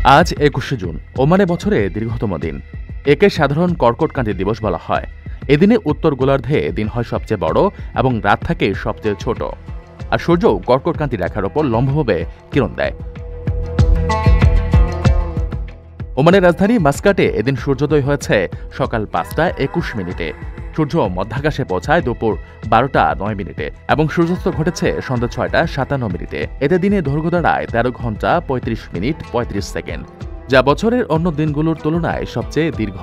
আজ ২১শে জুন, ওমানে বছরে দীর্ঘতম দিন। একে সাধারণ কর্কটক্রান্তি দিবস বলা হয়। এদিনে উত্তর গোলার্ধে দিন হয় সবচেয়ে বড় এবং রাত থাকে সবচেয়ে ছোট, আর সূর্যও কর্কটক্রান্তি রেখার ওপর লম্বভাবে কিরণ দেয়। ওমানের রাজধানী মাস্কাটে এদিন সূর্যোদয় হয়েছে সকাল ৫টা ২১ মিনিটে। সূর্য মধ্যাকাশে পৌঁছায় দুপুর ১২টা ৯ মিনিটে এবং সূর্যাস্ত ঘটেছে সন্ধ্যা ৬টা ৫৭ মিনিটে। এতে দিনে দৈর্ঘ্য দাঁড়ায় ১৩ ঘন্টা ৩৫ মিনিট ৩৫ সেকেন্ড, যা বছরের অন্য দিনগুলোর তুলনায় সবচেয়ে দীর্ঘ।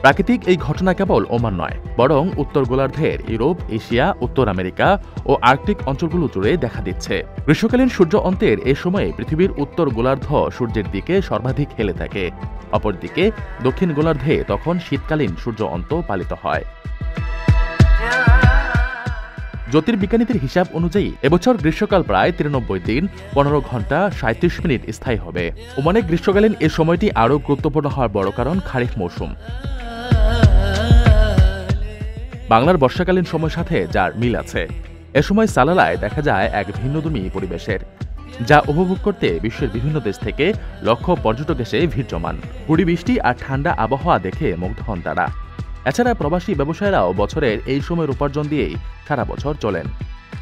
প্রাকৃতিক এই ঘটনা কেবল ওমান নয়, বরং উত্তর গোলার্ধের ইউরোপ, এশিয়া, উত্তর আমেরিকা ও আর্কটিক অঞ্চলগুলো জুড়ে দেখা দিচ্ছে। গ্রীষ্মকালীন সূর্য অন্তের এ সময়ে পৃথিবীর উত্তর গোলার্ধ সূর্যের দিকে সর্বাধিক হেলে থাকে। অপরদিকে দক্ষিণ গোলার্ধে তখন শীতকালীন সূর্য অন্ত পালিত হয়। জ্যোতির্বিজ্ঞানীদের হিসাব অনুযায়ী এবছর গ্রীষ্মকাল প্রায় ৯৩ দিন ১৫ ঘন্টা ৩৭ মিনিট স্থায়ী হবে। ওমানে গ্রীষ্মকালীন এ সময়টি আরও গুরুত্বপূর্ণ হওয়ার বড় কারণ খারিফ মৌসুম। বাংলার বর্ষাকালীন সময়ের সাথে যার মিল আছে। এ সময় সালালায় দেখা যায় এক ভিন্নধর্মী পরিবেশের, যা উপভোগ করতে বিশ্বের বিভিন্ন দেশ থেকে লক্ষ পর্যটক এসে ভিড় জমান। গুড়ি বৃষ্টি আর ঠান্ডা আবহাওয়া দেখে মুগ্ধ হন তারা। এছাড়া প্রবাসী ব্যবসায়ীরাও বছরের এই সময়ের উপার্জন দিয়েই সারা বছর চলেন।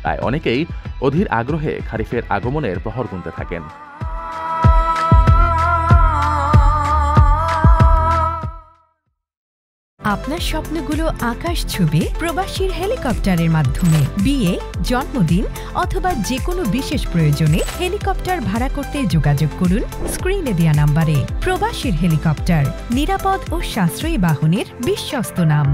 তাই অনেকেই অধীর আগ্রহে খারিফের আগমনের প্রহর গুনতে থাকেন। আপনার স্বপ্নগুলো আকাশ ছুবে প্রবাসীর হেলিকপ্টারের মাধ্যমে। বিয়ে, জন্মদিন অথবা যে কোনো বিশেষ প্রয়োজনে হেলিকপ্টার ভাড়া করতে যোগাযোগ করুন স্ক্রিনে দেয়া নাম্বারে। প্রবাসীর হেলিকপ্টার, নিরাপদ ও সাশ্রয়ী বাহনের বিশ্বস্ত নাম।